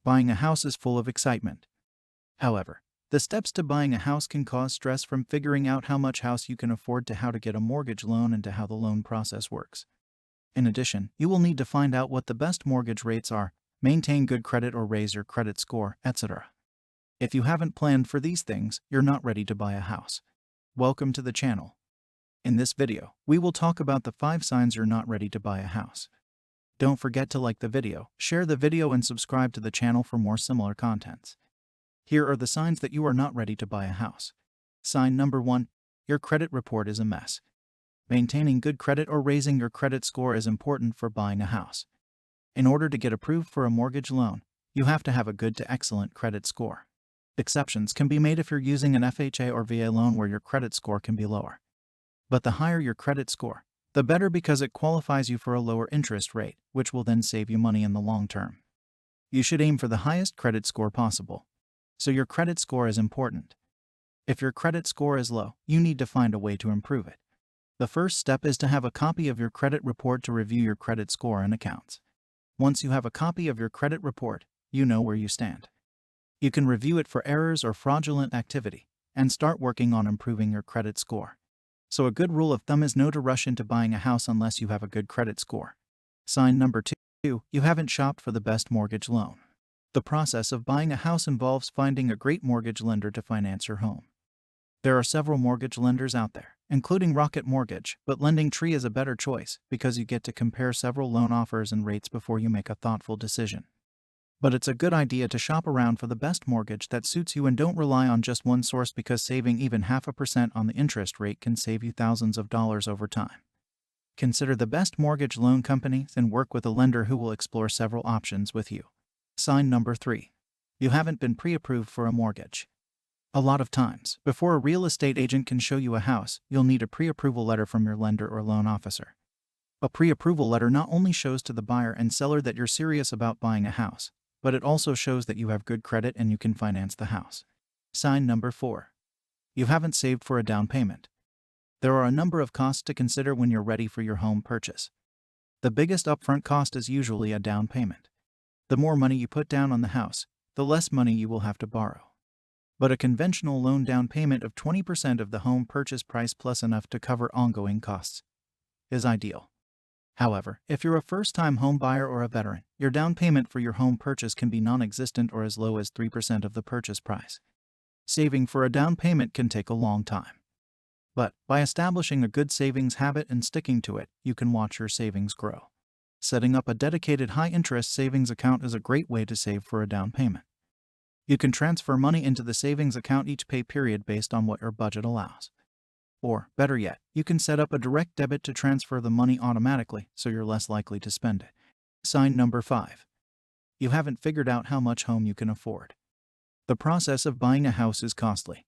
Buying a house is full of excitement. However, the steps to buying a house can cause stress, from figuring out how much house you can afford to how to get a mortgage loan and to how the loan process works. In addition, you will need to find out what the best mortgage rates are, maintain good credit or raise your credit score, etc. If you haven't planned for these things, you're not ready to buy a house. Welcome to the channel. In this video, we will talk about the 5 signs you're not ready to buy a house. Don't forget to like the video, share the video, and subscribe to the channel for more similar contents. Here are the signs that you are not ready to buy a house. Sign number 1. Your credit report is a mess. Maintaining good credit or raising your credit score is important for buying a house. In order to get approved for a mortgage loan, you have to have a good to excellent credit score. Exceptions can be made if you're using an FHA or VA loan where your credit score can be lower. But the higher your credit score, the better, because it qualifies you for a lower interest rate, which will then save you money in the long term. You should aim for the highest credit score possible. So your credit score is important. If your credit score is low, you need to find a way to improve it. The first step is to have a copy of your credit report to review your credit score and accounts. Once you have a copy of your credit report, you know where you stand. You can review it for errors or fraudulent activity and start working on improving your credit score. So a good rule of thumb is no to rush into buying a house unless you have a good credit score. Sign number 2. You haven't shopped for the best mortgage loan. The process of buying a house involves finding a great mortgage lender to finance your home. There are several mortgage lenders out there, including Rocket Mortgage, but LendingTree is a better choice because you get to compare several loan offers and rates before you make a thoughtful decision. But it's a good idea to shop around for the best mortgage that suits you, and don't rely on just one source, because saving even 0.5% on the interest rate can save you thousands of dollars over time. Consider the best mortgage loan companies and work with a lender who will explore several options with you. Sign number 3. You haven't been pre-approved for a mortgage. A lot of times, before a real estate agent can show you a house, you'll need a pre-approval letter from your lender or loan officer. A pre-approval letter not only shows to the buyer and seller that you're serious about buying a house, but it also shows that you have good credit and you can finance the house. Sign number 4. You haven't saved for a down payment. There are a number of costs to consider when you're ready for your home purchase. The biggest upfront cost is usually a down payment. The more money you put down on the house, the less money you will have to borrow. But a conventional loan down payment of 20% of the home purchase price plus enough to cover ongoing costs is ideal. However, if you're a first-time home buyer or a veteran, your down payment for your home purchase can be non-existent or as low as 3% of the purchase price. Saving for a down payment can take a long time. But by establishing a good savings habit and sticking to it, you can watch your savings grow. Setting up a dedicated high-interest savings account is a great way to save for a down payment. You can transfer money into the savings account each pay period based on what your budget allows. Or, better yet, you can set up a direct debit to transfer the money automatically, so you're less likely to spend it. Sign number 5. You haven't figured out how much home you can afford. The process of buying a house is costly.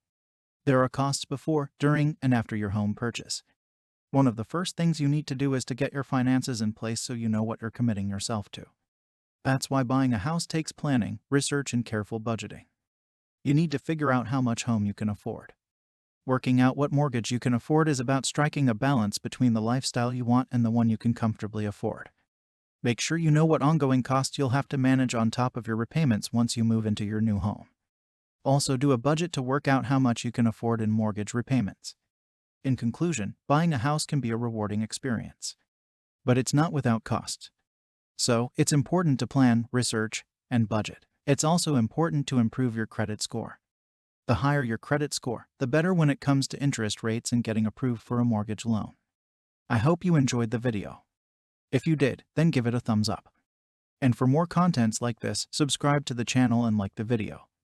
There are costs before, during, and after your home purchase. One of the first things you need to do is to get your finances in place so you know what you're committing yourself to. That's why buying a house takes planning, research, and careful budgeting. You need to figure out how much home you can afford. Working out what mortgage you can afford is about striking a balance between the lifestyle you want and the one you can comfortably afford. Make sure you know what ongoing costs you'll have to manage on top of your repayments once you move into your new home. Also, do a budget to work out how much you can afford in mortgage repayments. In conclusion, buying a house can be a rewarding experience. But it's not without costs. So, it's important to plan, research, and budget. It's also important to improve your credit score. The higher your credit score, the better when it comes to interest rates and getting approved for a mortgage loan. I hope you enjoyed the video. If you did, then give it a thumbs up. And for more contents like this, subscribe to the channel and like the video.